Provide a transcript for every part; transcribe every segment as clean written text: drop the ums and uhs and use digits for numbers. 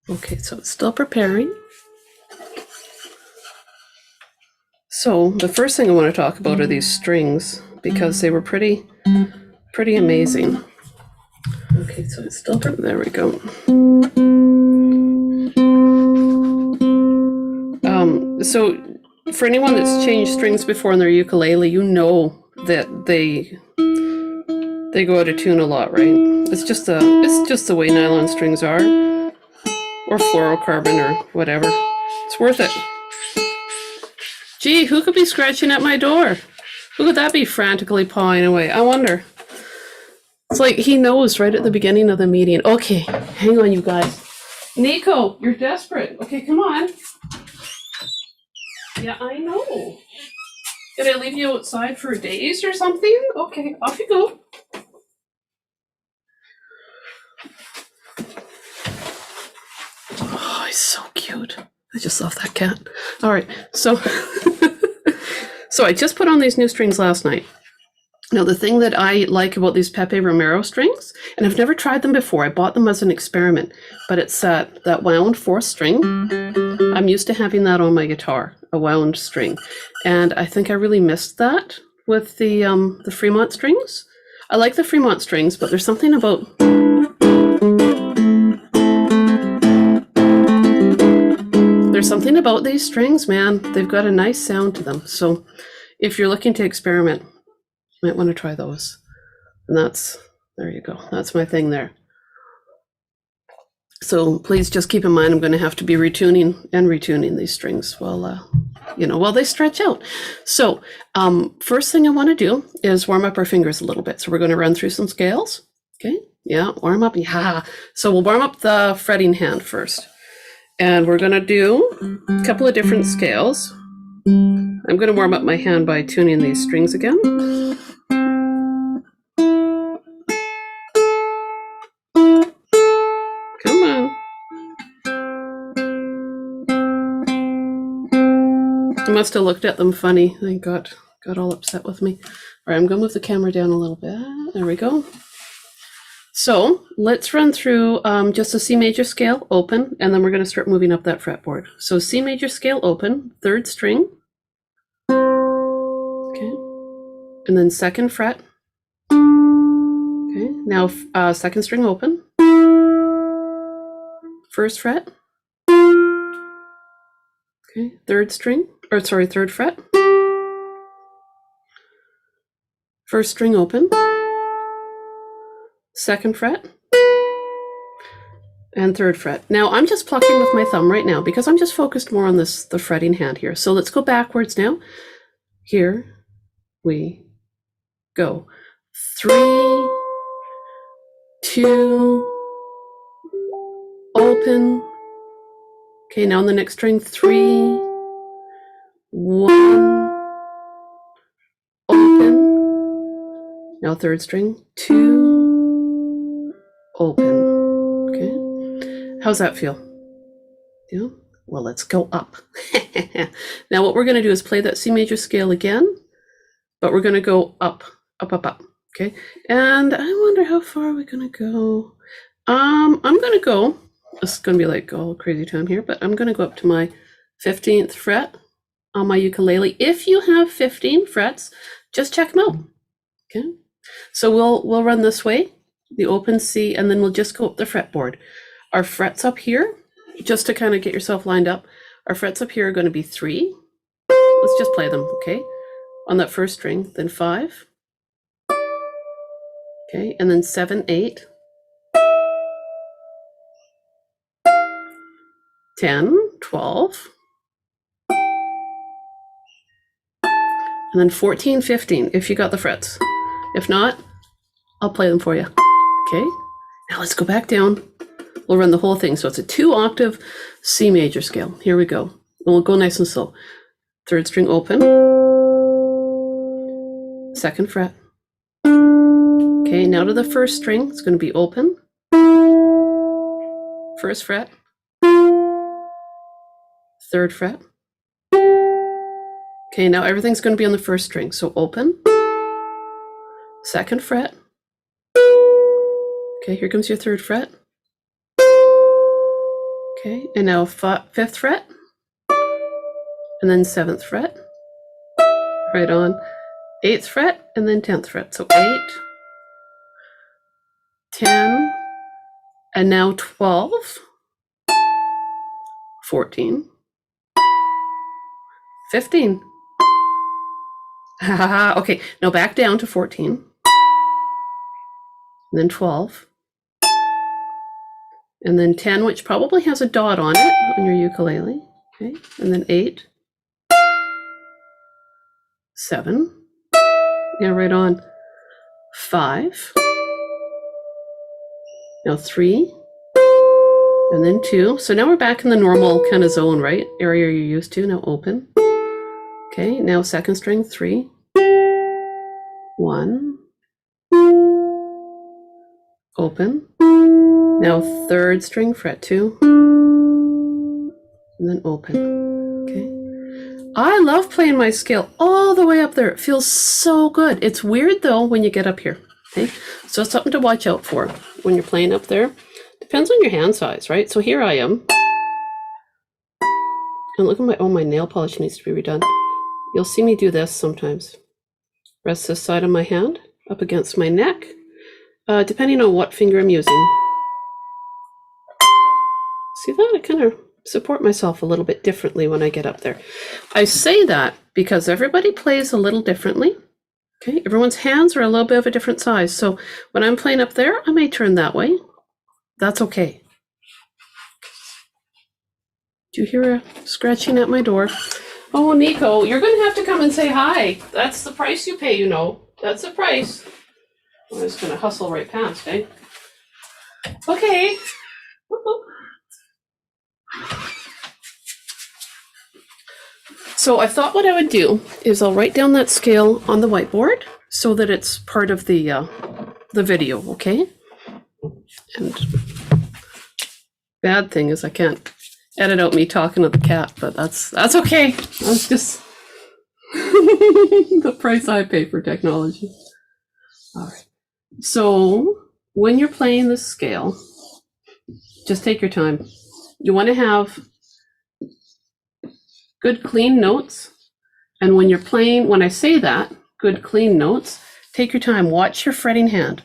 Okay, so it's still preparing. So the first thing I want to talk about are these strings because they were pretty amazing. Okay, so it's still there. We go. So for anyone that's changed strings before on their ukulele, you know that they go out of tune a lot, right? It's just the way nylon strings are, or fluorocarbon or whatever. It's worth it. Gee, who could be scratching at my door? Who could that be frantically pawing away? I wonder. It's like he knows right at the beginning of the meeting. Okay, hang on, you guys. Nico, you're desperate. Okay, come on. Yeah, I know. Did I leave you outside for days or something? Okay, off you go. Oh, he's so cute. I just love that cat. All right, so so I just put on these new strings last night. Now, the thing that I like about these Pepe Romero strings, and I've never tried them before, I bought them as an experiment, but it's that wound fourth string. I'm used to having that on my guitar, a wound string, and I think I really missed that with the Fremont strings. I like the Fremont strings, but there's something about these strings, man. They've got a nice sound to them. So if you're looking to experiment, you might want to try those. And there you go. That's my thing there. So please just keep in mind, I'm going to have to be retuning these strings while they stretch out. So first thing I want to do is warm up our fingers a little bit. So we're going to run through some scales. Okay. Yeah. Warm up. Yeah. So we'll warm up the fretting hand first. And we're going to do a couple of different scales. I'm going to warm up my hand by tuning these strings again. Come on. I must have looked at them funny. They got all upset with me. All right, I'm going to move the camera down a little bit. There we go. So let's run through just a C major scale open, and then we're going to start moving up that fretboard. So C major scale open, third string. Okay. And then second fret. Okay. Now second string open. First fret. Okay. Third fret. First string open. Second fret. And third fret. Now I'm just plucking with my thumb right now because I'm just focused more on the fretting hand here. So let's go backwards now. Here we go. 3, 2, open. Okay, now on the next string, 3, 1, open. Now third string, 2, open. Okay. How's that feel? Yeah. Well, let's go up. Now what we're going to do is play that C major scale again, but we're going to go up, up, up, up. Okay. And I wonder how far we're going to go. I'm going to go, it's going to be like all crazy time here, but I'm going to go up to my 15th fret on my ukulele. If you have 15 frets, just check them out. Okay. So we'll run this way, the open C, and then we'll just go up the fretboard. Our frets up here, just to kind of get yourself lined up, our frets up here are going to be 3. Let's just play them, okay? On that first string, then 5. Okay, and then 7, 8. 10, 12. And then 14, 15, if you got the frets. If not, I'll play them for you. Okay, now let's go back down. We'll run the whole thing. So it's a 2-octave C major scale. Here we go. And we'll go nice and slow. Third string open. Second fret. Okay, now to the first string. It's going to be open. First fret. Third fret. Okay, now everything's going to be on the first string. So open. Second fret. Okay, here comes your third fret. Okay, and now 5th fret, and then 7th fret, right on, 8th fret, and then 10th fret. So 8, 10, and now 12, 14, 15. Okay, now back down to 14, and then 12, and then 10, which probably has a dot on it on your ukulele. Okay, and then 8, 7, yeah, right on, 5, now 3, and then 2. So now we're back in the normal kind of zone, right? Area you're used to. Now open. Okay, now 2nd string, 3, 1, open. Now 3rd string, fret 2, and then open. Okay. I love playing my scale all the way up there. It feels so good. It's weird though when you get up here. Okay, so it's something to watch out for when you're playing up there. Depends on your hand size, right? So here I am. And look at my nail polish needs to be redone. You'll see me do this sometimes. Rest this side of my hand up against my neck, depending on what finger I'm using. See that? I kind of support myself a little bit differently when I get up there. I say that because everybody plays a little differently. Okay, everyone's hands are a little bit of a different size. So when I'm playing up there, I may turn that way. That's okay. Do you hear a scratching at my door? Oh, Nico, you're going to have to come and say hi. That's the price you pay, you know. That's the price. I'm just going to hustle right past, eh? Okay. So I thought what I would do is I'll write down that scale on the whiteboard so that it's part of the video, okay? And bad thing is I can't edit out me talking to the cat, but that's okay. That's just the price I pay for technology. All right. So when you're playing the scale, just take your time. You want to have good clean notes, and when you're playing, when I say that, good clean notes, take your time, watch your fretting hand,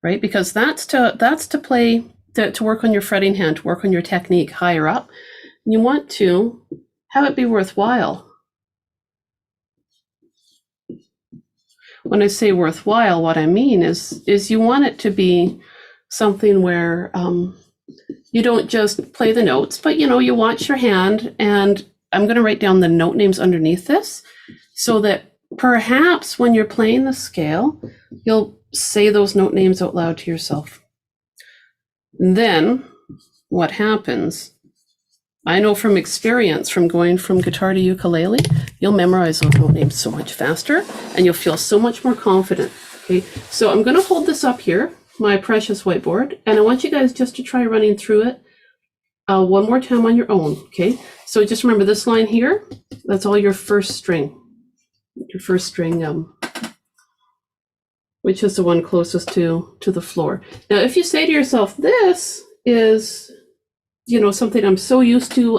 right? Because that's to play, to work on your fretting hand, to work on your technique higher up. You want to have it be worthwhile. When I say worthwhile, what I mean is you want it to be something where you don't just play the notes, but you watch your hand, and I'm going to write down the note names underneath this so that perhaps when you're playing the scale, you'll say those note names out loud to yourself. And then what happens, I know from experience, from going from guitar to ukulele, you'll memorize those note names so much faster and you'll feel so much more confident. Okay, so I'm going to hold this up here, my precious whiteboard, and I want you guys just to try running through it one more time on your own. Okay, so just remember this line here, that's all your first string. Your first string, which is the one closest to the floor. Now, if you say to yourself, this is, something I'm so used to,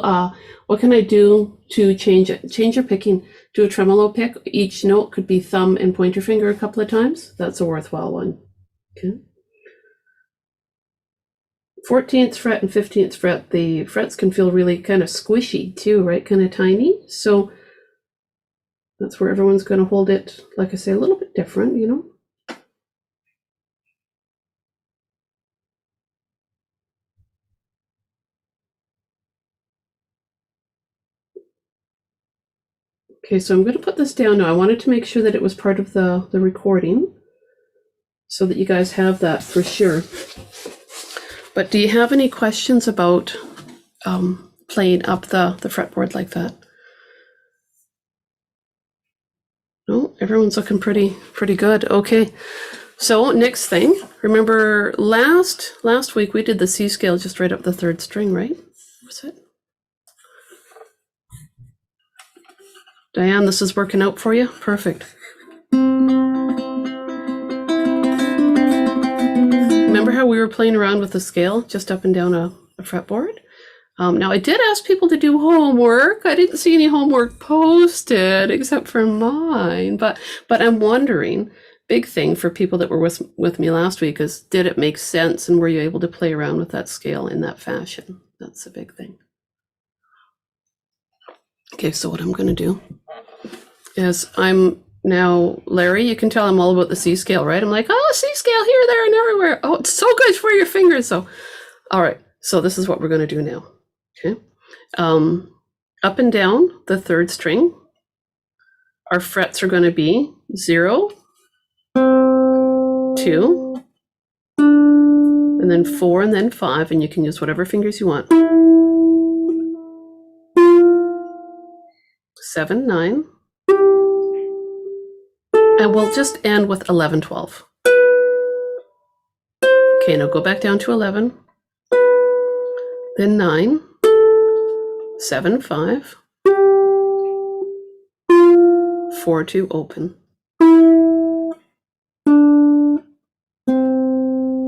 what can I do to change it? Change your picking. Do a tremolo pick. Each note could be thumb and pointer finger a couple of times. That's a worthwhile one. Okay. 14th fret and 15th fret, the frets can feel really kind of squishy too, right? Kind of tiny. So that's where everyone's going to hold it, like I say, a little bit different, Okay, so I'm going to put this down now. I wanted to make sure that it was part of the recording so that you guys have that for sure. But do you have any questions about playing up the fretboard like that? No, everyone's looking pretty good. Okay, so next thing, remember last week we did the C scale just right up the 3rd string, right? Was it? Diane, this is working out for you? Perfect. Remember how we were playing around with the scale just up and down a fretboard? Now, I did ask people to do homework. I didn't see any homework posted except for mine. But I'm wondering, big thing for people that were with me last week is, did it make sense, and were you able to play around with that scale in that fashion? That's a big thing. Okay, so what I'm going to do is now, Larry, you can tell I'm all about the C scale, right? I'm like, oh, C scale here, there, and everywhere. Oh, it's so good for your fingers. So, all right, so this is what we're going to do now. Okay, up and down the third string, our frets are going to be 0, 2, and then 4, and then 5, and you can use whatever fingers you want. 7, 9, and we'll just end with 11, 12. Okay, now go back down to 11, then 9, 7, 5, 4, 2, open.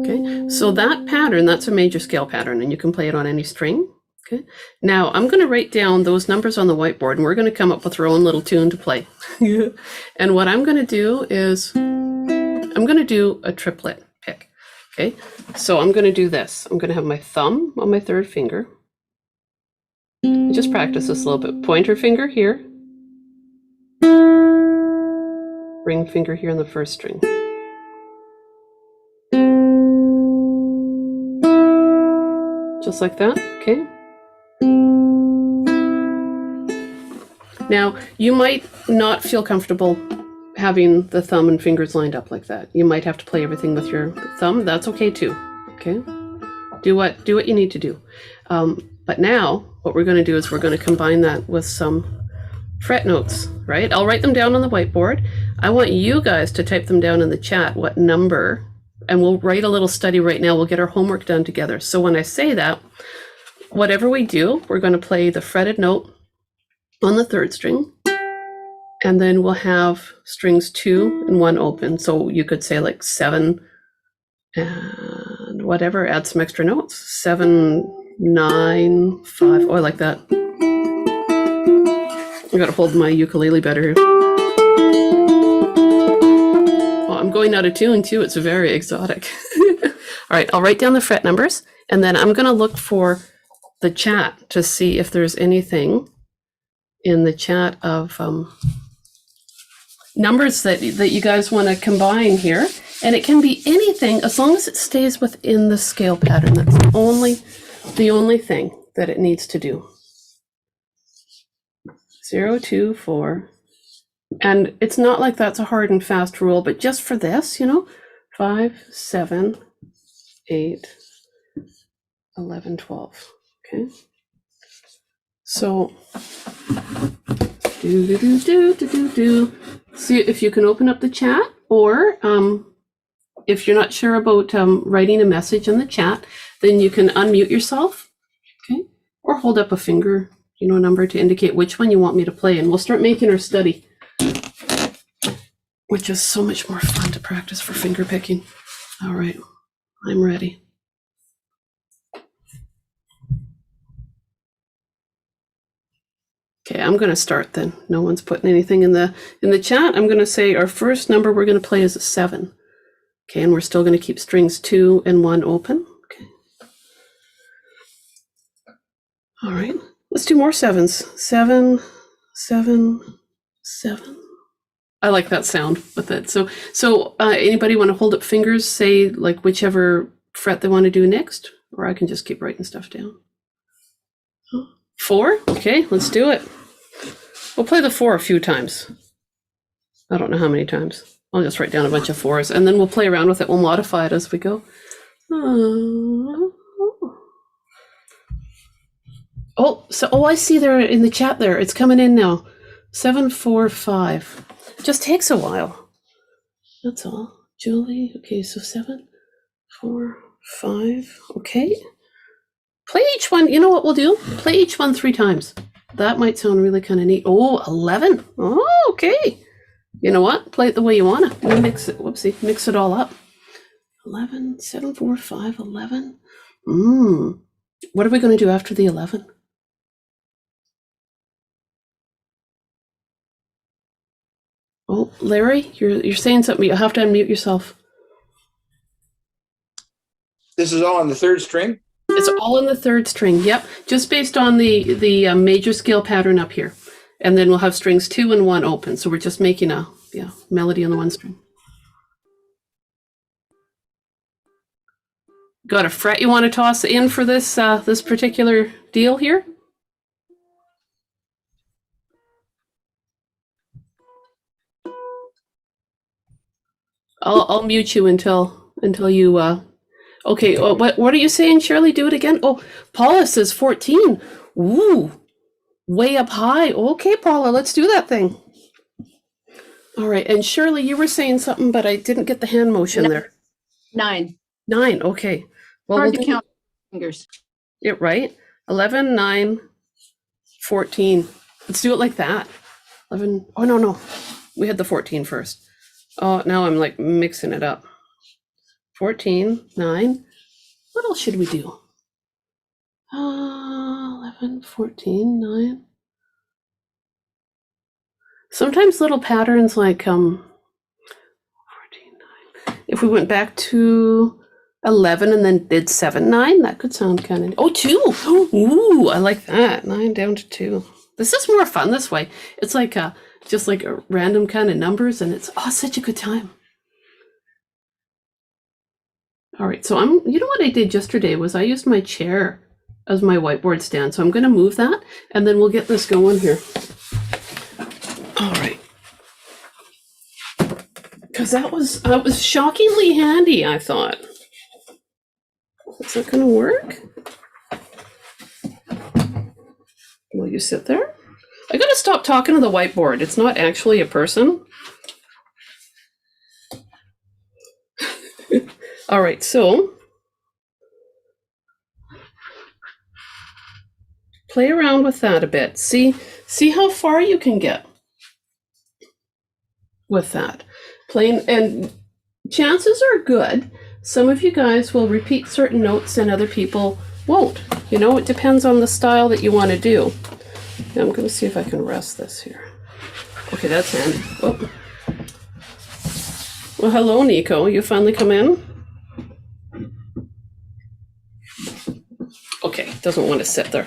Okay, so that pattern, that's a major scale pattern, and you can play it on any string. Okay, now I'm going to write down those numbers on the whiteboard, and we're going to come up with our own little tune to play. And what I'm going to do is, I'm going to do a triplet pick. Okay, so I'm going to do this. I'm going to have my thumb on my third finger. Just practice this a little bit. Pointer finger here. Ring finger here on the first string. Just like that, okay? Now, you might not feel comfortable having the thumb and fingers lined up like that. You might have to play everything with your thumb. That's okay too, okay? Do what you need to do. But now, what we're going to do is we're going to combine that with some fret notes, right? I'll write them down on the whiteboard. I want you guys to type them down in the chat, what number, and we'll write a little study right now. We'll get our homework done together. So when I say that, whatever we do, we're going to play the fretted note on the third string, and then we'll have strings 2 and 1 open. So you could say like 7 and whatever, add some extra notes. 7, 9, 5, oh, I like that. I gotta hold my ukulele better here. Oh, I'm going out of tune too. It's very exotic. All right, I'll write down the fret numbers, and then I'm gonna look for the chat to see if there's anything in the chat of numbers that you guys want to combine here. And it can be anything as long as it stays within the scale pattern. That's the only thing that it needs to do. 0, 2, 4. And it's not like that's a hard and fast rule, but just for this, 5, 7, 8, 11, 12. Okay. So see if you can open up the chat, or if you're not sure about writing a message in the chat, then you can unmute yourself, okay, or hold up a finger, number to indicate which one you want me to play, and we'll start making our study, which is so much more fun to practice for finger picking. All right, I'm ready. Okay, I'm going to start then. No one's putting anything in the chat. I'm going to say our first number we're going to play is a 7. Okay, and we're still going to keep strings 2 and 1 open. Okay. All right, let's do more 7s. 7, 7, 7. I like that sound with it. So anybody want to hold up fingers, say like whichever fret they want to do next, or I can just keep writing stuff down. 4, okay, let's do it. We'll play the 4 a few times. I don't know how many times. I'll just write down a bunch of 4s, and then we'll play around with it. We'll modify it as we go. Oh, I see there in the chat there. It's coming in now. 7, 4, 5. It just takes a while. That's all. Julie, okay, so 7, 4, 5, okay. Play each one, you know what we'll do? Play each one 3 times. That might sound really kind of neat. Oh, 11. Oh, okay. You know what? Play it the way you want to. Mix it, mix it all up. 11, 7, 4, 5, 11. What are we going to do after the 11? Oh, Larry, you're saying something. You'll have to unmute yourself. This is all on the third string? It's all in the third string. Yep, just based on the major scale pattern up here. And then we'll have strings 2 and 1 open. So we're just making a melody on the 1 string. Got a fret you want to toss in for this this particular deal here? I'll mute you until you. Okay, what are you saying, Shirley? Do it again. Oh, Paula says 14. Ooh, way up high. Okay, Paula, let's do that thing. All right, and Shirley, you were saying something, but I didn't get the hand motion there. 9. 9. Okay. Well, Hard to count fingers. Yeah, right. 11, 9, 14. Let's do it like that. 11. Oh no, we had the 14 first. Oh, now I'm like mixing it up. 14, 9. What else should we do? 11, 14, 9. Sometimes little patterns like 14, 9. If we went back to 11 and then did 7, 9, that could sound kind of. Oh, 2. Ooh, I like that. 9 down to 2. This is more fun this way. It's like just like a random kind of numbers, and it's such a good time. All right, so you know what I did yesterday was I used my chair as my whiteboard stand. So I'm going to move that, and then we'll get this going here. All right. Because that was shockingly handy, I thought. Is that going to work? Will you sit there? I got to stop talking to the whiteboard. It's not actually a person. All right, so play around with that a bit. See how far you can get with that. Playing, and chances are good some of you guys will repeat certain notes and other people won't. You know, it depends on the style that you want to do. Now I'm going to see if I can rest this here. Okay, that's handy. Oh. Well, hello, Nico. You finally come in? Okay, doesn't want to sit there.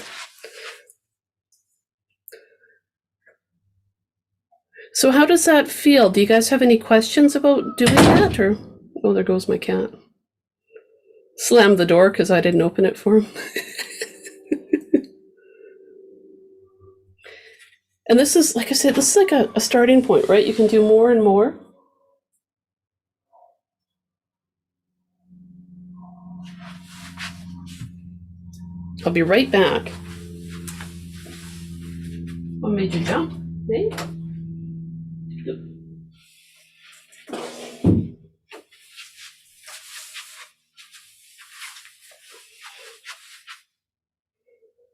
So how does that feel? Do you guys have any questions about doing that? Or oh, there goes my cat. Slammed the door because I didn't open it for him. And this is, like I said, this is like a starting point, right? You can do more and more. I'll be right back. What made you jump? Hey?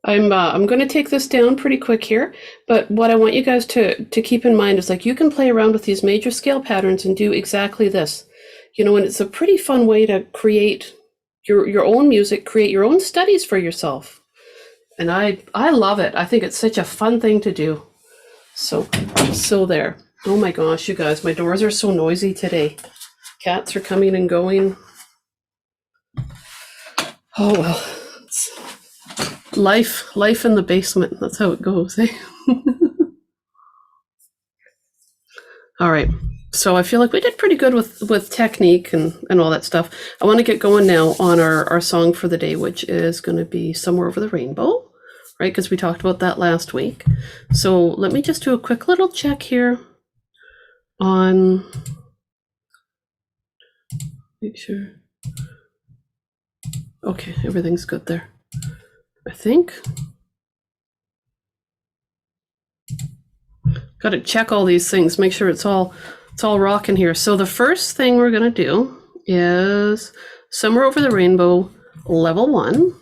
I'm going to take this down pretty quick here, but what I want you guys to keep in mind is like you can play around with these major scale patterns and do exactly this. You know, and it's a pretty fun way to create your own music, create your own studies for yourself. And I love it. I think it's such a fun thing to do. So there. Oh my gosh, you guys, my doors are so noisy today. Cats are coming and going. Oh well. It's life in the basement. That's how it goes, eh? All right. So I feel like we did pretty good with technique and all that stuff. I want to get going now on our song for the day, which is going to be Somewhere Over the Rainbow, right? Because we talked about that last week. So let me just do a quick little check here on, make sure. Okay, everything's good there, I think. Got to check all these things, make sure it's all rocking here. So the first thing we're going to do is Somewhere Over the Rainbow, level 1.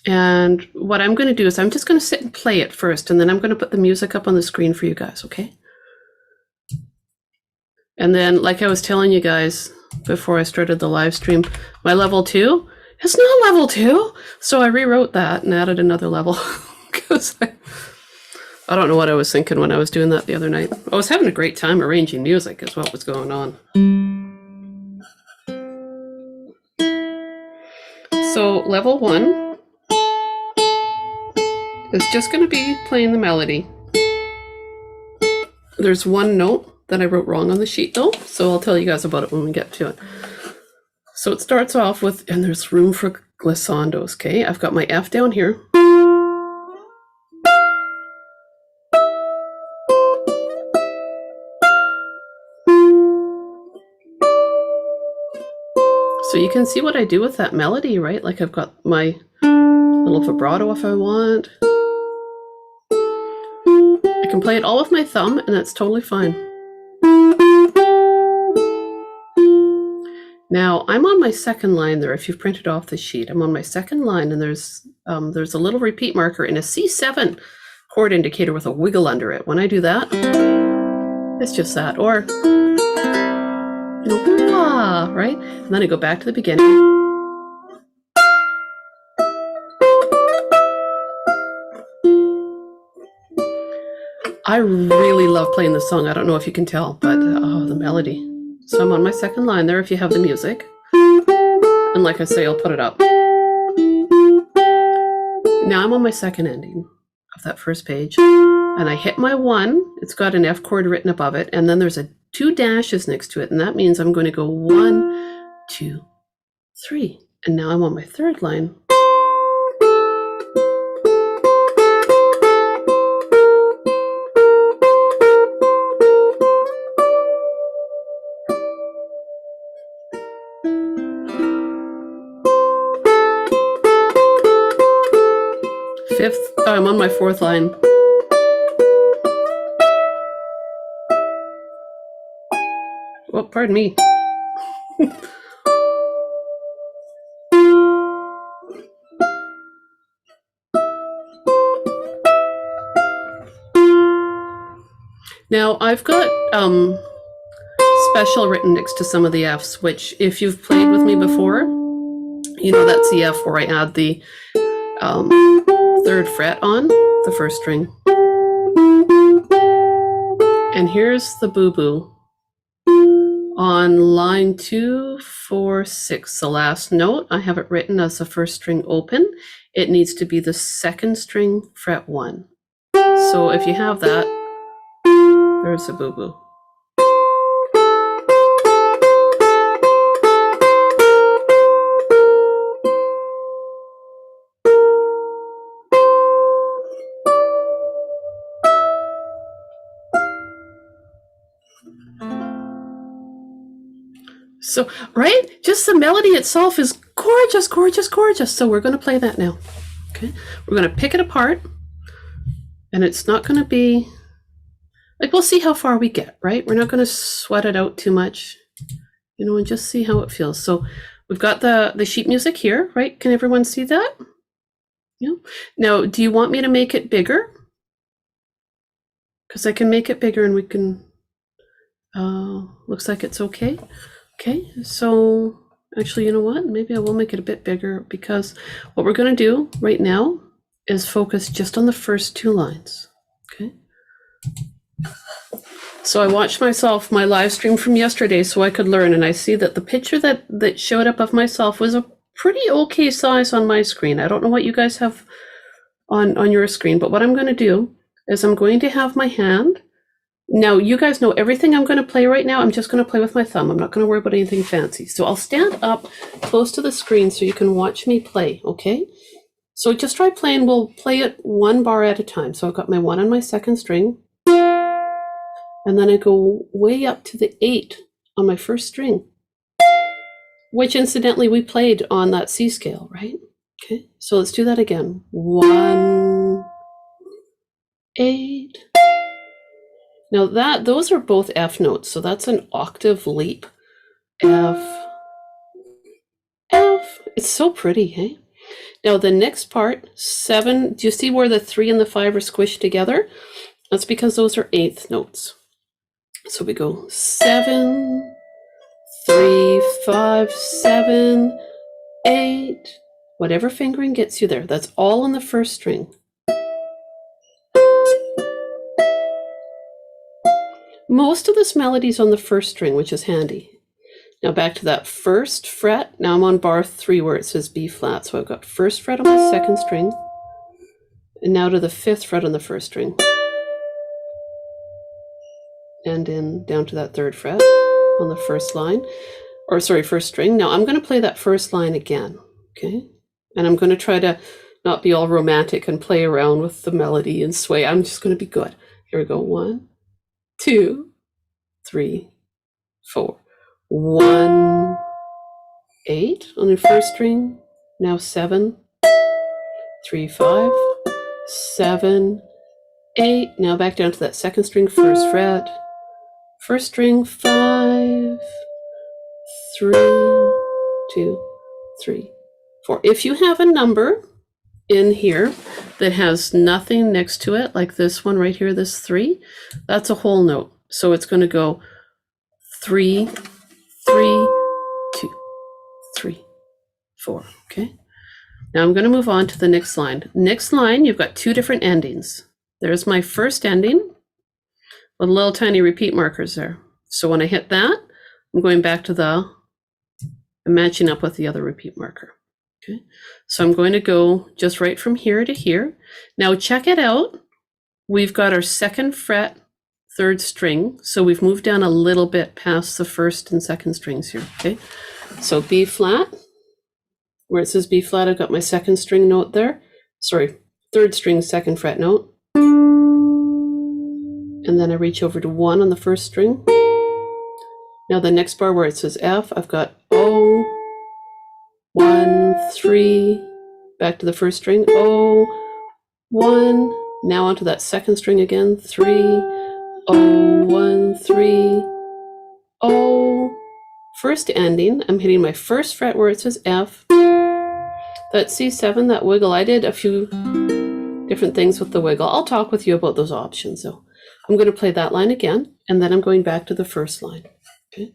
And what I'm going to do is I'm just going to sit and play it first, and then I'm going to put the music up on the screen for you guys, okay? And then, like I was telling you guys before I started the live stream, my level 2 It's not level 2. So I rewrote that and added another level because I don't know what I was thinking when I was doing that the other night. I was having a great time arranging music is what was going on. So level 1 is just going to be playing the melody. There's one note that I wrote wrong on the sheet though, so I'll tell you guys about it when we get to it. So it starts off with, and there's room for glissandos, okay? I've got my F down here. So you can see what I do with that melody, right? Like I've got my little vibrato if I want. I can play it all with my thumb and that's totally fine. Now I'm on my second line there. If you've printed off the sheet, I'm on my second line and there's a little repeat marker and a C7 chord indicator with a wiggle under it. When I do that, it's just that. Or, you know, wah, right? And then I go back to the beginning. I really love playing this song. I don't know if you can tell, but oh, the melody. So I'm on my second line there if you have the music. And like I say, I'll put it up. Now I'm on my second ending of that first page. And I hit my 1. It's got an F chord written above it. And then there's 2 dashes next to it. And that means I'm going to go 1, 2, 3. And now I'm on my third line. I'm on my fourth line. Oh, pardon me. Now I've got special written next to some of the Fs, which if you've played with me before, you know that's the F where I add the 3rd fret on the first string. And here's the boo-boo. On line 2, 4, 6, the last note, I have it written as the first string open. It needs to be the 2nd string fret 1. So if you have that, there's a boo-boo. So, right? Just the melody itself is gorgeous, gorgeous, gorgeous. So we're going to play that now. Okay? We're going to pick it apart. And it's not going to be, like, we'll see how far we get, right? We're not going to sweat it out too much, you know, and just see how it feels. So we've got the sheet music here, right? Can everyone see that? Yeah. Now, do you want me to make it bigger? Because I can make it bigger and we can, looks like it's okay. Okay, so actually, you know what? Maybe I will make it a bit bigger because what we're going to do right now is focus just on the first 2 lines. Okay. So I watched my live stream from yesterday so I could learn, and I see that the picture that showed up of myself was a pretty okay size on my screen. I don't know what you guys have on your screen, but what I'm going to do is I'm going to have my hand. Now, you guys know everything I'm going to play right now. I'm just going to play with my thumb. I'm not going to worry about anything fancy. So I'll stand up close to the screen so you can watch me play, okay? So just try playing. We'll play it 1 bar at a time. So I've got my 1 on my 2nd string. And then I go way up to the 8 on my 1st string, which incidentally we played on that C scale, right? Okay, so let's do that again. 1, 8. Now those are both F notes, so that's an octave leap. F, F. It's so pretty, hey? Now the next part, 7, do you see where the 3 and the 5 are squished together? That's because those are 8th notes. So we go 7, 3, 5, 7, 8, whatever fingering gets you there. That's all on the first string. Most of this melody is on the first string, which is handy. Now back to that first fret. Now I'm on bar 3 where it says B flat. So I've got first fret on my second string. And now to the 5th fret on the first string. And then down to that 3rd fret on the first line. Or sorry, first string. Now I'm going to play that first line again. Okay. And I'm going to try to not be all romantic and play around with the melody and sway. I'm just going to be good. Here we go. 1, 2, 3, 4. 1, 8 on the first string. Now 7, 3, 5, 7, 8. Now back down to that second string, first fret. First string, 5, 3, 2, 3, 4. If you have a number in here that has nothing next to it, like this one right here, this 3, that's a whole note. So it's going to go 3, 3, 2, 3, 4. Okay. Now I'm going to move on to the next line. Next line, you've got 2 different endings. There's my first ending with little tiny repeat markers there. So when I hit that, I'm going back to I'm matching up with the other repeat marker. Okay. So I'm going to go just right from here to here. Now check it out. We've got our 2nd fret, 3rd string. So we've moved down a little bit past the 1st and 2nd strings here. Okay. So B flat, where it says B flat, I've got my 2nd string note there. Sorry, 3rd string, 2nd fret note. And then I reach over to 1 on the 1st string. Now the next bar where it says F, I've got O, 1, 3, back to the 1st string, O, 1, now onto that 2nd string again, 3, O, 1, 3, O. First ending, I'm hitting my 1st fret where it says F. That C7, that wiggle, I did a few different things with the wiggle. I'll talk with you about those options though. I'm going to play that line again, and then I'm going back to the first line. Okay,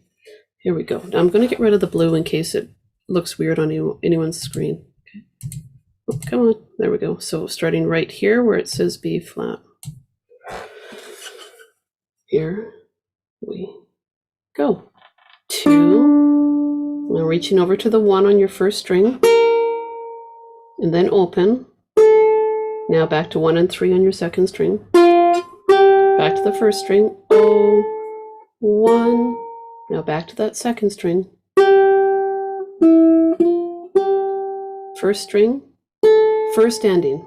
here we go. Now I'm going to get rid of the blue in case it looks weird on anyone's screen. Okay. Oh, come on, there we go. So starting right here where it says B flat. Here we go. 2. Now reaching over to the 1 on your first string, and then open. Now back to 1 and 3 on your 2nd string. Back to the 1st string, O, 1. Now back to that 2nd string. 1st string, 1st ending,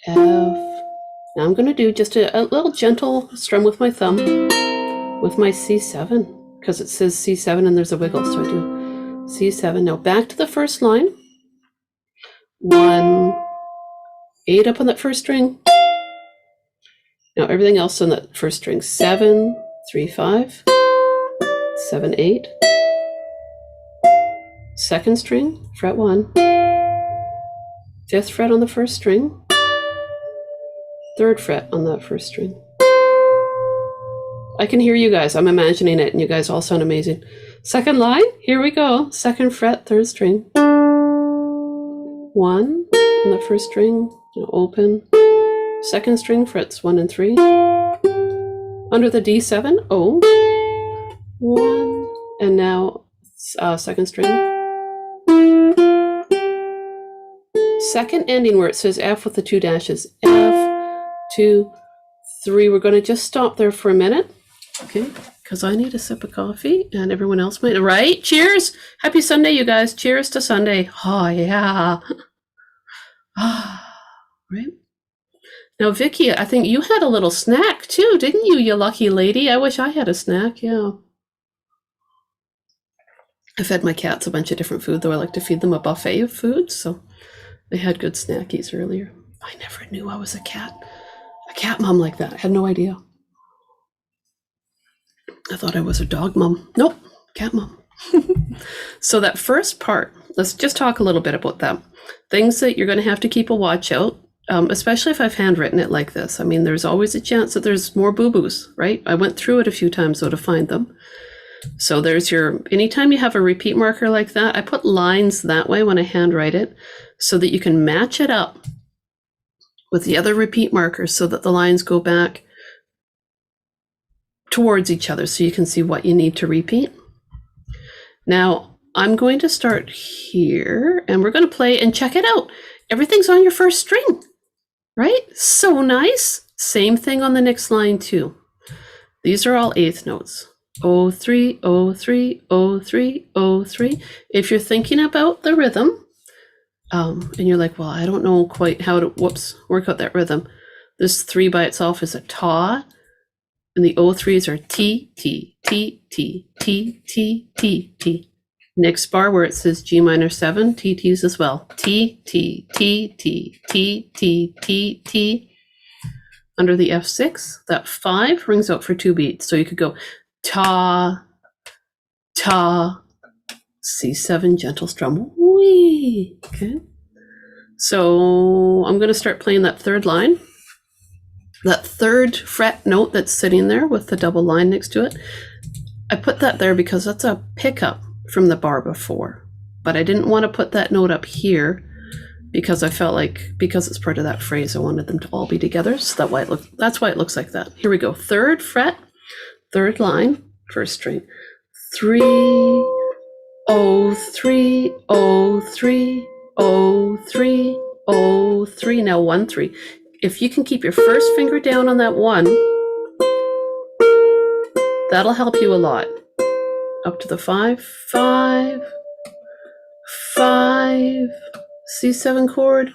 F. Now I'm going to do just a little gentle strum with my thumb with my C7, because it says C7 and there's a wiggle, so I do C7. Now back to the first line. 1, 8 up on that 1st string. Now everything else on that 1st string, 7, 3, 5, 7, 8. 2nd string, fret 1. 5th fret on the 1st string. 3rd fret on that 1st string. I can hear you guys. I'm imagining it, and you guys all sound amazing. 2nd line, here we go. 2nd fret, 3rd string. 1 on the 1st string, open. 2nd string, frets 1 and 3. Under the D7, O, 1, and now 2nd string. 2nd ending where it says F with the 2 dashes. F, 2, 3. We're going to just stop there for a minute, okay? Because I need a sip of coffee, and everyone else might. Right? Cheers! Happy Sunday, you guys. Cheers to Sunday. Oh, yeah. Right? Now, Vicky, I think you had a little snack too, didn't you, you lucky lady? I wish I had a snack, yeah. I fed my cats a bunch of different food, though I like to feed them a buffet of food, so they had good snackies earlier. I never knew I was a cat mom like that. I had no idea. I thought I was a dog mom. Nope, cat mom. So that first part, let's just talk a little bit about that. Things that you're going to have to keep a watch out, especially if I've handwritten it like this. I mean, there's always a chance that there's more boo-boos, right? I went through it a few times, though, to find them. So there's your, anytime you have a repeat marker like that, I put lines that way when I handwrite it so that you can match it up with the other repeat markers so that the lines go back towards each other so you can see what you need to repeat. Now I'm going to start here and we're going to play and check it out. Everything's on your first string, right? So nice. Same thing on the next line too. These are all eighth notes. 03, 03, 03, 03. If you're thinking about the rhythm, and you're like, well, I don't know quite how to, work out that rhythm. This 3 by itself is a ta, and the 03s are T, T, T, T, T, T, T, T. Next bar where it says G minor 7, T, T's as well. T, T, T, T, T, T, T, T. Under the F6, that 5 rings out for 2 beats. So you could go ta, ta, C7, gentle strum, wee. Okay. So I'm going to start playing that third line. That third fret note that's sitting there with the double line next to it. I put that there because that's a pickup from the bar before. But I didn't want to put that note up here because I felt like, because it's part of that phrase, I wanted them to all be together. So that's why it looks like that. Here we go. Third fret, third line, first string. 3, 03, 03, 03, 03. Now 1, 3. If you can keep your first finger down on that 1, that'll help you a lot. Up to the 5, 5, 5, C7 chord.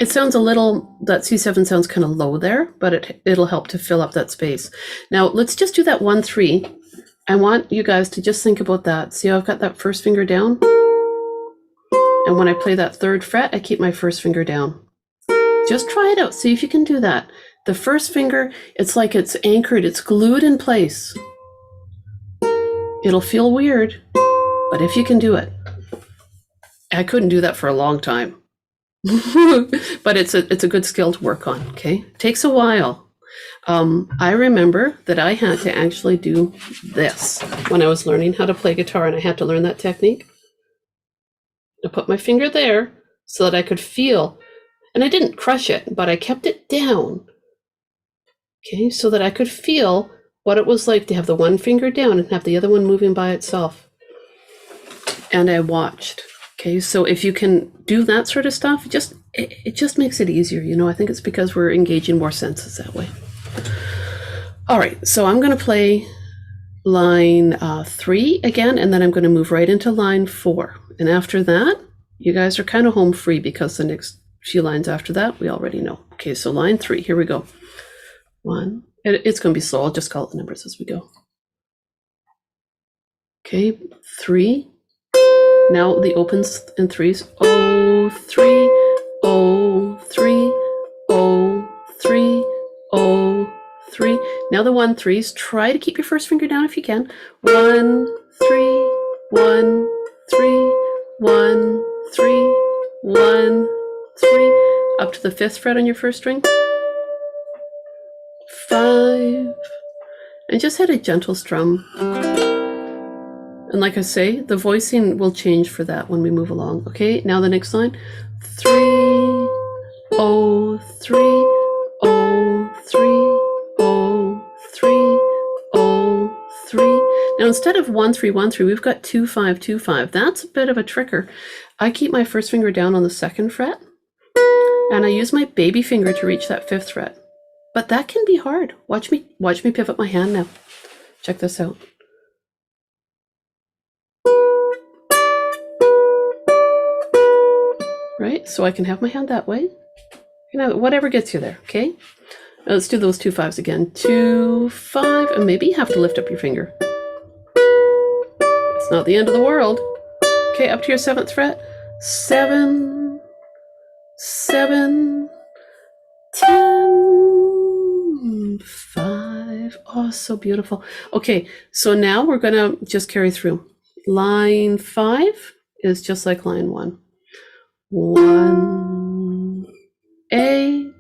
It sounds a little, that C7 sounds kind of low there, but it'll help to fill up that space. Now let's just do that 1, 3. I want you guys to just think about that. See how I've got that first finger down? And when I play that third fret, I keep my first finger down. Just try it out. See if you can do that. The first finger, it's like it's anchored, it's glued in place. It'll feel weird, but if you can do it. I couldn't do that for a long time. But it's a good skill to work on, okay? Takes a while. I remember that I had to actually do this when I was learning how to play guitar, and I had to learn that technique. I put my finger there so that I could feel, and I didn't crush it, but I kept it down, okay, so that I could feel what it was like to have the one finger down and have the other one moving by itself. And I watched. Okay, so if you can do that sort of stuff, it just makes it easier, you know. I think it's because we're engaging more senses that way. All right, so I'm going to play line 3 again, and then I'm going to move right into line 4. And after that, you guys are kind of home free because the next few lines after that, we already know. Okay, so line 3, here we go. 1, it's going to be slow. I'll just call it the numbers as we go. Okay, 3. Now the opens in 3s. 03, 03, 03, 03. Now the 1 3s. Try to keep your first finger down if you can. 1 3, 1 3, 1 3, 1 3. Up to the 5th fret on your first string. 5. And just hit a gentle strum. And like I say, the voicing will change for that when we move along. Okay, now the next line. 3, 0, 3, 0, 3, 0, 3, 0, 3. Now instead of 1, 3, 1, 3, we've got 2, 5, 2, 5. That's a bit of a tricker. I keep my first finger down on the 2nd fret, and I use my baby finger to reach that 5th fret. But that can be hard. Watch me pivot my hand now. Check this out. Right, so I can have my hand that way. You know, whatever gets you there, okay? Now let's do those 2 5s again. 2, 5, and maybe you have to lift up your finger. It's not the end of the world. Okay, up to your 7th fret. 7, 7, 10, 5. Oh, so beautiful. Okay, so now we're gonna just carry through. Line 5 is just like line 1. 1, 8,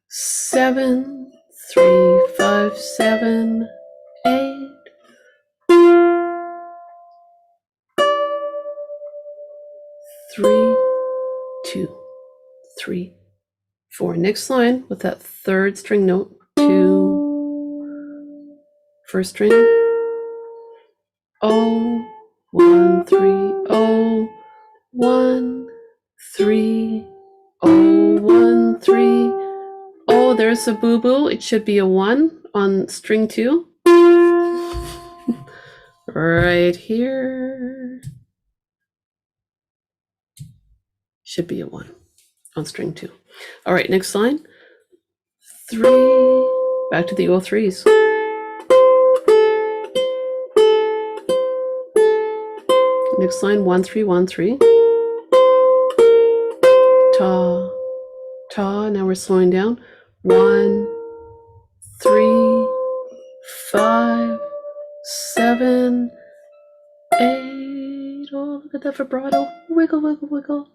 7, 3, 5, 7, 8, 3, 2, 3, 4. Next line with that third string note. 2, first string. O, 1, 3, O, 1, 3, O, 1, 3. Oh, there's a boo-boo. It should be a 1 on string 2. Right here. Should be a 1 on string 2. All right, next line. 3. Back to the O3s. Next line, 1, 3, 1, 3. Ta, ta. Now we're slowing down. 1, 3, 5, 7, 8. Oh, look at that vibrato. Wiggle, wiggle, wiggle.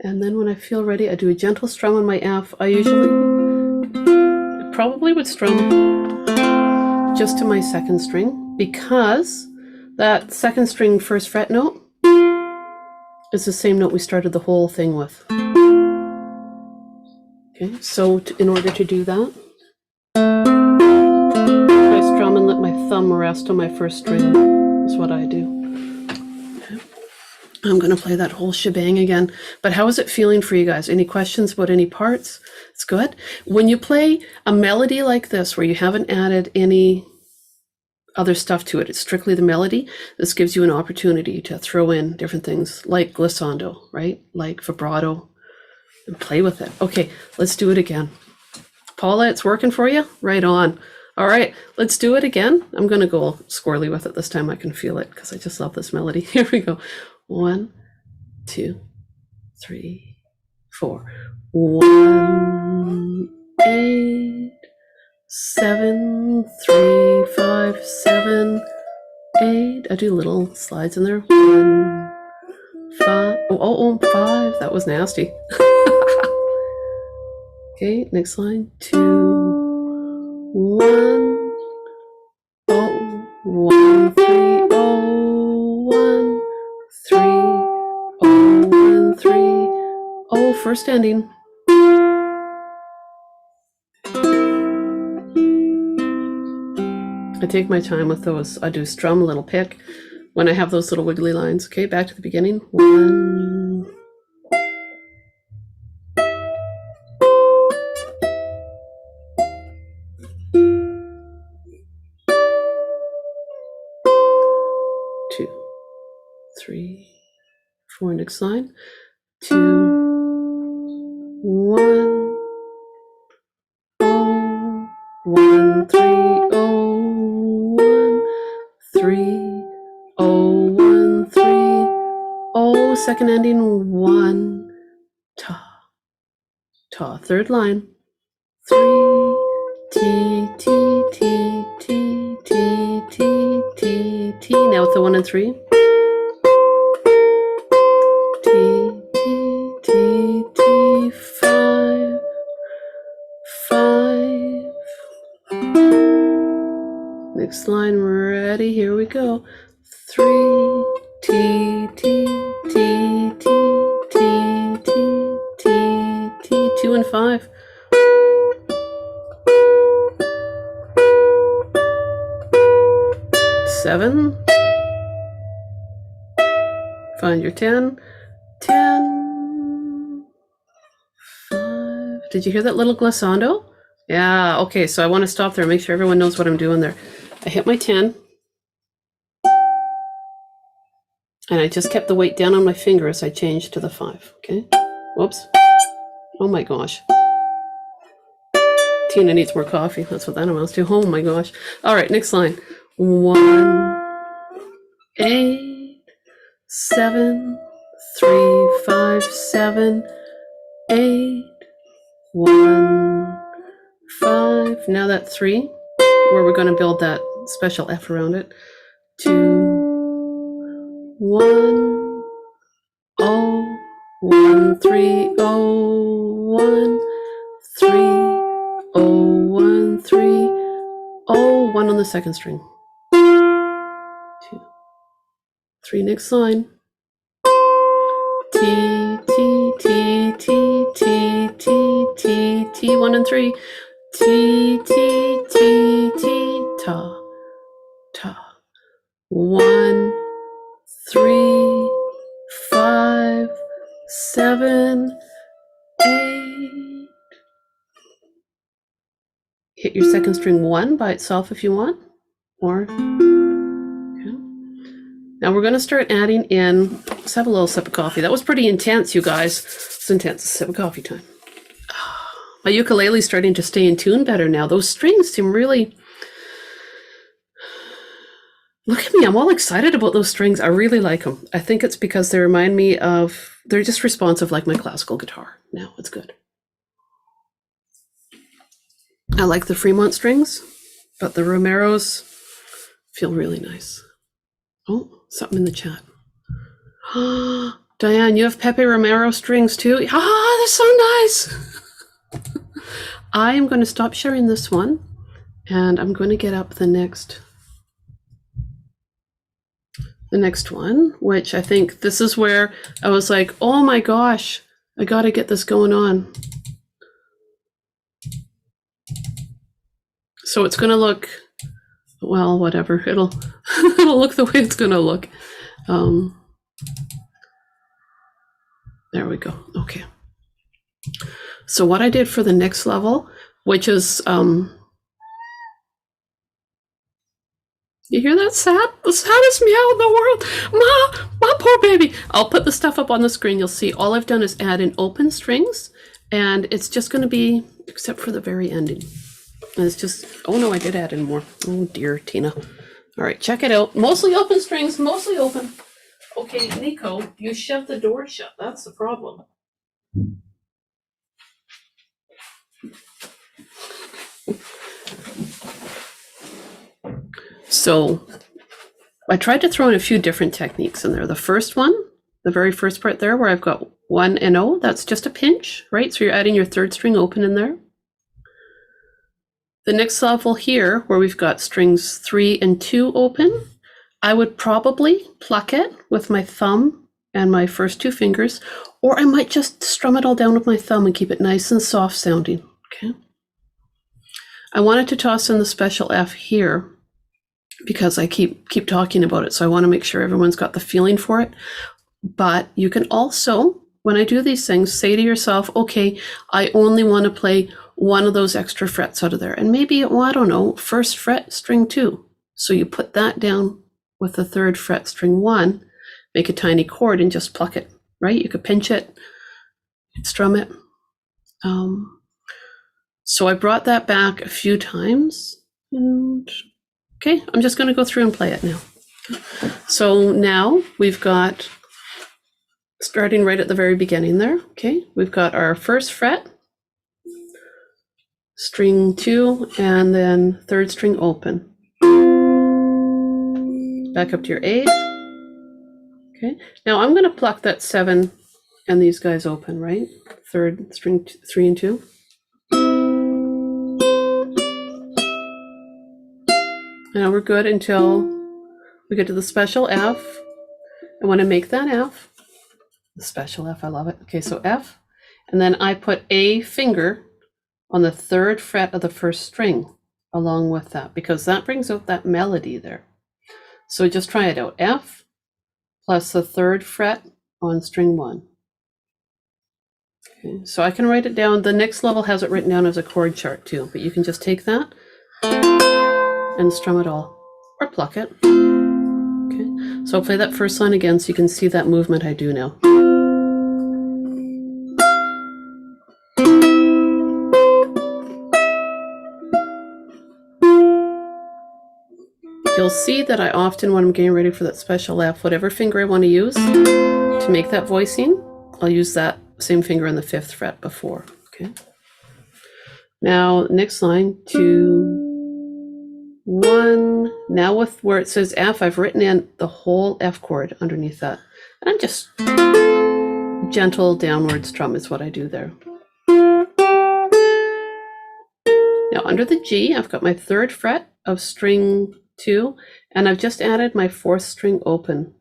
And then when I feel ready, I do a gentle strum on my F. I probably would strum just to my second string, because that second string first fret note is the same note we started the whole thing with. Okay, so in order to do that, I strum and let my thumb rest on my first string. Is what I do. Okay. I'm going to play that whole shebang again. But how is it feeling for you guys? Any questions about any parts? It's good. When you play a melody like this, where you haven't added any other stuff to it, it's strictly the melody, this gives you an opportunity to throw in different things like glissando, right? Like vibrato, and play with it. Okay, let's do it again. Paula, it's working for you? Right on. All right, let's do it again. I'm going to go squirrely with it this time. I can feel it because I just love this melody. Here we go. 1, 2, 3, 4. 1, 8, 7, 3, 5, 7, 8. I do little slides in there. 1, 5. Oh, 5. That was nasty. Okay, next line. 2, 1. Oh, 1, 3. Oh, 1, 3. Oh, 1, 3. Oh, first ending. I take my time with those. I do strum, little pick when I have those little wiggly lines. Okay, back to the beginning. 1. 2, 3, 4. Next line. 2, 1. Oh, 1, 3. Oh, 1, 3. Oh, 1, 3. Oh, second ending. 1. Ta, ta. Third line. 3. T, T, T, T, T, T, T, T. Now with the 1 and 3. T, T, T, T. 5. 5. Next line, ready, here we go. 3, T, T, T, T, T, T, T, T, 2 and 5. Seven. Find your 10. 10. 5. Did you hear that little glissando? Yeah, okay, so I want to stop there and make sure everyone knows what I'm doing there. I hit my 10. And I just kept the weight down on my finger as I changed to the 5, okay? Whoops. Oh my gosh. Tina needs more coffee. That's what that amounts to. Oh my gosh. All right, next line. 1, 8, 7, 3, 5, 7, 8, 1, 5. Now that 3, where we're going to build that special F around it. 2, 1, oh, 1, 3, oh, 1, 3, oh, 1, 3, oh, 1 on the second string. 2, 3, next line. T, T, 1 and 3. T, T, T, T, ta, ta. 1, 3, 5, 7, 8. Hit your second string 1 by itself if you want, or okay. Now we're going to start adding in. Let's have a little sip of coffee. That was pretty intense, you guys. It's intense. Sip of coffee time. My ukulele's starting to stay in tune better now. Those strings seem really. Look at me, I'm all excited about those strings. I really like them. I think it's because they remind me of, they're just responsive like my classical guitar. Now it's good. I like the Fremont strings, but the Romeros feel really nice. Oh, something in the chat. Diane, you have Pepe Romero strings too? Ah, they're so nice. I am going to stop sharing this one, and I'm going to get up the next one, which I think this is where I was like, oh my gosh, I got to get this going on. So it's going to look, well, whatever. It'll look the way it's going to look. There we go. Okay. So what I did for the next level, which is, you hear that the saddest meow in the world? My poor baby. I'll put the stuff up on the screen. You'll see all I've done is add in open strings, and it's just going to be, except for the very ending. And it's just, oh no, I did add in more. Oh dear, Tina. All right, check it out. Mostly open strings, mostly open. Okay, Nico, you shoved the door shut. That's the problem. So I tried to throw in a few different techniques in there. The first one, the very first part there where I've got 1 and 0, that's just a pinch, right? So you're adding your third string open in there. The next level here, where we've got strings 3 and 2 open, I would probably pluck it with my thumb and my first 2 fingers, or I might just strum it all down with my thumb and keep it nice and soft sounding, okay? I wanted to toss in the special F here because I keep talking about it, so I want to make sure everyone's got the feeling for it. But you can also, when I do these things, say to yourself, okay, I only want to play one of those extra frets out of there. And maybe, well, I don't know, first fret, string 2. So you put that down with the third fret, string 1, make a tiny chord and just pluck it, right? You could pinch it, strum it. So I brought that back a few times. And okay, I'm just going to go through and play it now. So now we've got, starting right at the very beginning there, okay, we've got our first fret, string 2, and then third string open. Back up to your 8. Okay, now I'm going to pluck that 7 and these guys open, right? Third string 3 and 2. Now we're good until we get to the special F. I want to make that F. The special F, I love it. Okay, so F, and then I put a finger on the third fret of the first string along with that, because that brings out that melody there. So just try it out. F plus the third fret on string 1. Okay, so I can write it down. The next level has it written down as a chord chart too, but you can just take that and strum it all, or pluck it. Okay, so I'll play that first line again so you can see that movement I do now. You'll see that I often, when I'm getting ready for that special F, whatever finger I want to use to make that voicing, I'll use that same finger on the 5th fret before, okay? Now, next line, 2, 1. Now with where it says F, I've written in the whole F chord underneath that. And I'm just gentle downward strum is what I do there. Now under the G, I've got my 3rd fret of string 2, and I've just added my 4th string open,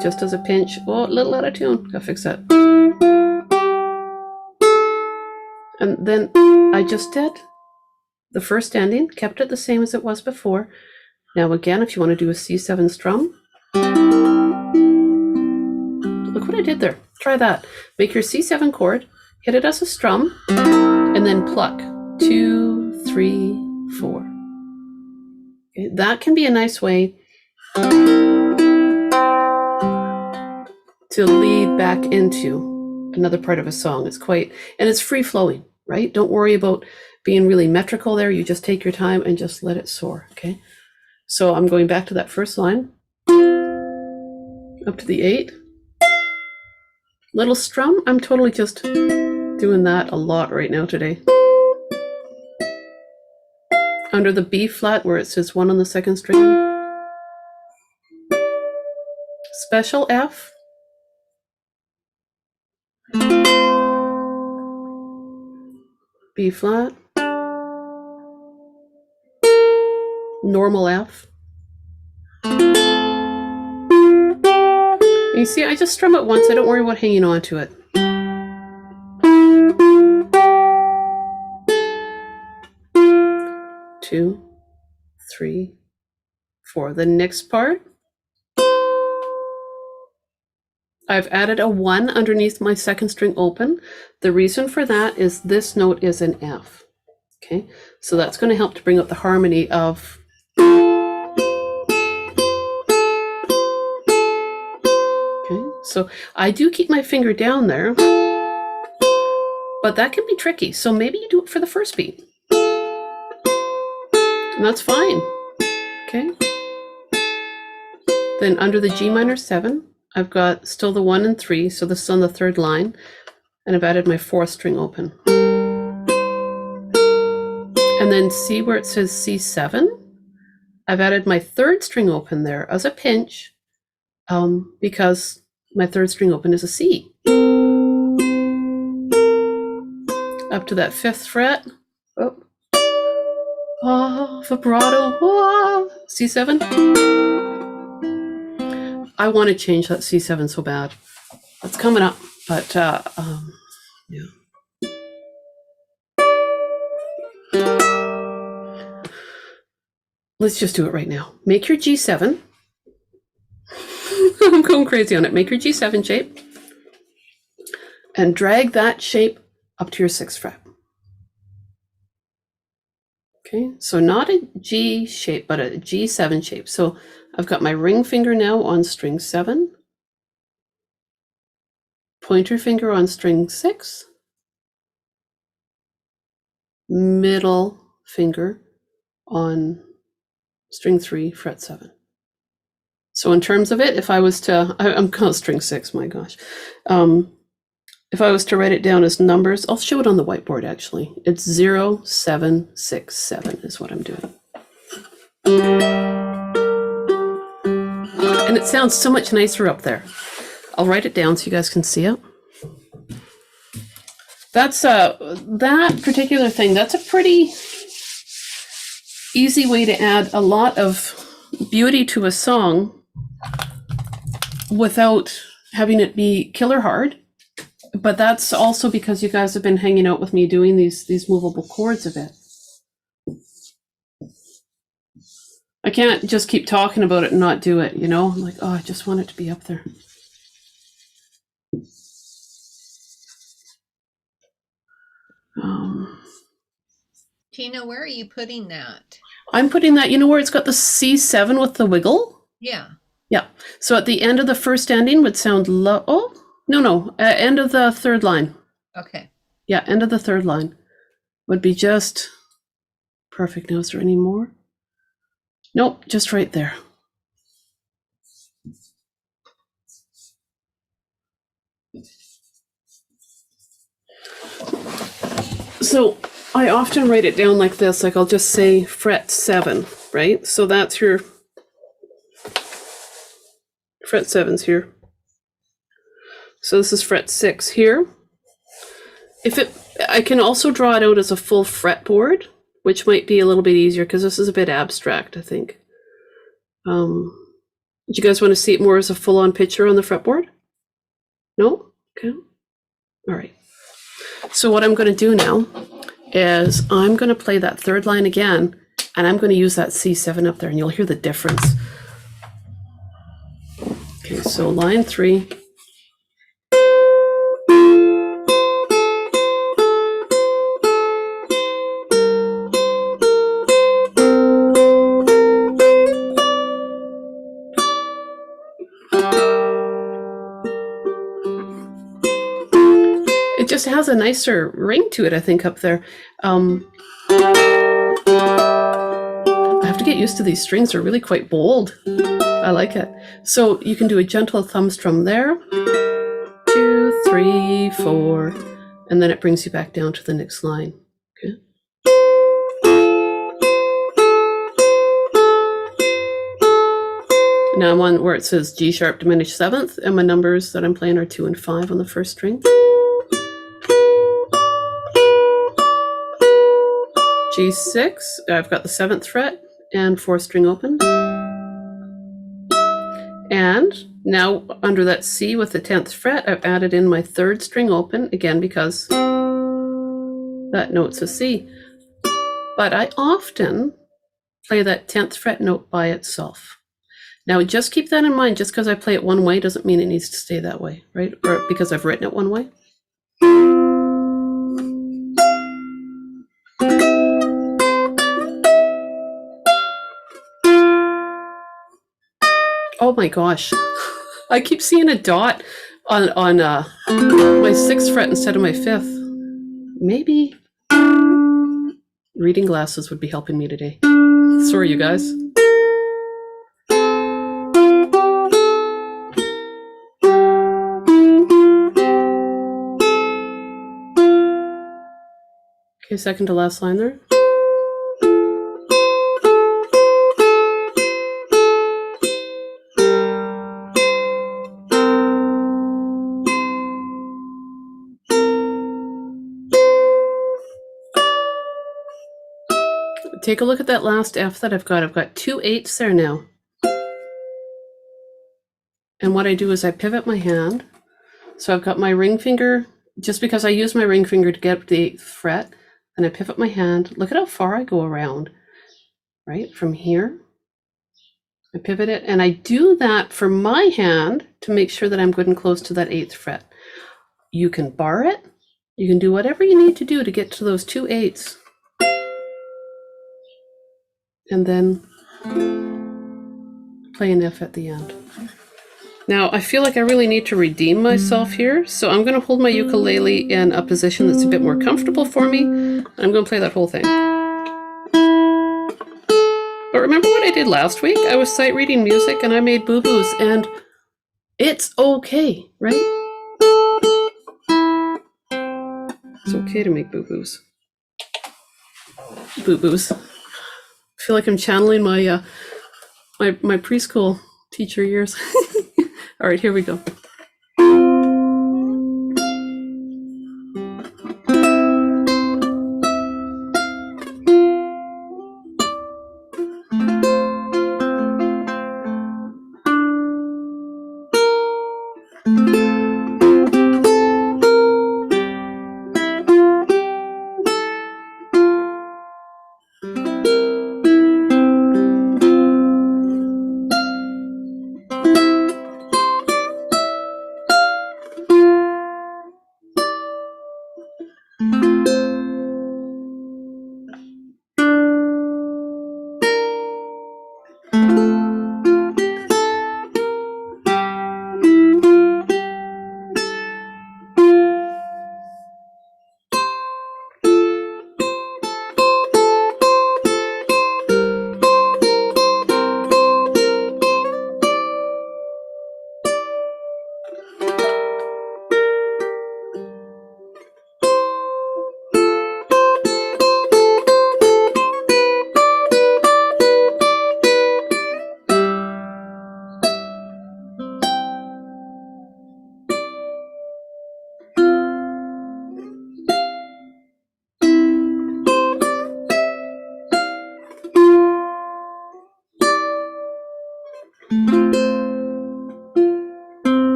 just as a pinch. Oh, a little out of tune. Gotta fix that. And then I just did the first ending, kept it the same as it was before. Now again, if you want to do a C7 strum, look what I did there. Try that. Make your C7 chord, hit it as a strum, and then pluck 2, 3, 4. Okay, that can be a nice way to lead back into another part of a song. It's quite, and it's free flowing, right? Don't worry about being really metrical there. You just take your time and just let it soar, okay? So I'm going back to that first line, up to the 8. Little strum, I'm totally just doing that a lot right now today. Under the B flat where it says 1 on the second string. Special F. B flat. Normal F. You see, I just strum it once. I don't worry about hanging on to it. Two, 3, 4. The next part, I've added a 1 underneath my second string open. The reason for that is this note is an F. Okay, so that's going to help to bring up the harmony of. Okay, so I do keep my finger down there, but that can be tricky. So maybe you do it for the first beat. And that's fine. Okay. Then under the G minor 7, I've got still the 1 and 3, so this is on the 3rd line, and I've added my 4th string open. And then see where it says C7? I've added my 3rd string open there as a pinch, because my 3rd string open is a C. Up to that 5th fret. Oh, vibrato. Oh, C7. I want to change that C7 so bad. That's coming up, but yeah. Let's just do it right now. Make your G7. I'm going crazy on it. Make your G7 shape and drag that shape up to your 6th fret. Okay, so not a G shape, but a G7 shape. So I've got my ring finger now on string 7, pointer finger on string 6, middle finger on string 3, fret 7. So in terms of it, if I was to, I'm called string 6, my gosh. If I was to write it down as numbers, I'll show it on the whiteboard actually. It's 0, 7, 6, 7 is what I'm doing. And it sounds so much nicer up there. I'll write it down so you guys can see it. That's that particular thing, that's a pretty easy way to add a lot of beauty to a song without having it be killer hard. But that's also because you guys have been hanging out with me doing these movable chords a bit. I can't just keep talking about it and not do it, you know? I'm like, oh, I just want it to be up there. Tina, where are you putting that? I'm putting that, you know where it's got the C7 with the wiggle? Yeah. Yeah. So at the end of the first ending would sound low. Oh, no. End of the 3rd line. Okay. Yeah, end of the 3rd line would be just perfect. Now, is there any more? Nope, just right there. So I often write it down like this, like I'll just say fret 7, right? So that's your fret 7's here. So this is fret 6 here. I can also draw it out as a full fretboard, which might be a little bit easier because this is a bit abstract, I think. Do you guys want to see it more as a full-on picture on the fretboard? No? Okay. All right. So what I'm going to do now is I'm going to play that third line again, and I'm going to use that C7 up there, and you'll hear the difference. Okay, so line 3. It just has a nicer ring to it, I think, up there. I have to get used to these strings. They're really quite bold. I like it. So you can do a gentle thumb strum there. 2, 3, 4, and then it brings you back down to the next line. Okay. Now I'm on where it says G sharp diminished 7th, and my numbers that I'm playing are 2 and 5 on the first string. G6, I've got the 7th fret and 4th string open. And now under that C with the 10th fret, I've added in my 3rd string open, again because that note's a C. But I often play that 10th fret note by itself. Now just keep that in mind, just because I play it one way doesn't mean it needs to stay that way, right? Or because I've written it one way. Oh my gosh, I keep seeing a dot on my 6th fret instead of my 5th. Maybe reading glasses would be helping me today. Sorry, you guys. Okay, second to last line there. Take a look at that last F that I've got. I've got 2 8s there now. And what I do is I pivot my hand. So I've got my ring finger, just because I use my ring finger to get up the 8th fret, and I pivot my hand. Look at how far I go around, right? From here. I pivot it, and I do that for my hand to make sure that I'm good and close to that 8th fret. You can bar it. You can do whatever you need to do to get to those 2 8s. And then play an F at the end. Now, I feel like I really need to redeem myself here, so I'm going to hold my ukulele in a position that's a bit more comfortable for me. I'm going to play that whole thing. But remember what I did last week? I was sight reading music and I made boo-boos, and it's okay, right? It's okay to make boo-boos. Boo-boos. I feel like I'm channeling my my preschool teacher years. All right, here we go.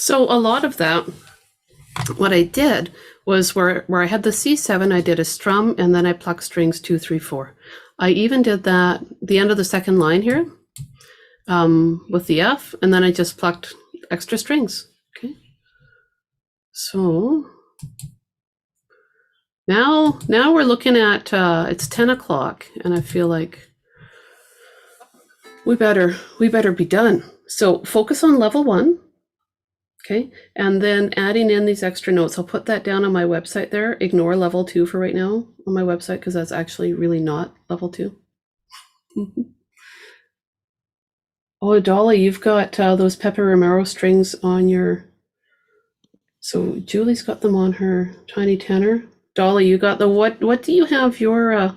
So a lot of that, what I did was where I had the C7, I did a strum and then I plucked strings 2, 3, 4. I even did that the end of the second line here with the F, and then I just plucked extra strings. Okay. So now we're looking at it's 10 o'clock, and I feel like we better be done. So focus on level 1. Okay, and then adding in these extra notes. I'll put that down on my website there. Ignore level 2 for right now on my website because that's actually really not level 2. Oh, Dolly, you've got those Pepe Romero strings on your... So Julie's got them on her tiny tenor. Dolly, you got the what do you have your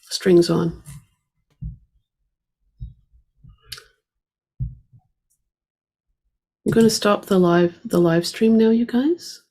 strings on? I'm going to stop the live stream now, you guys.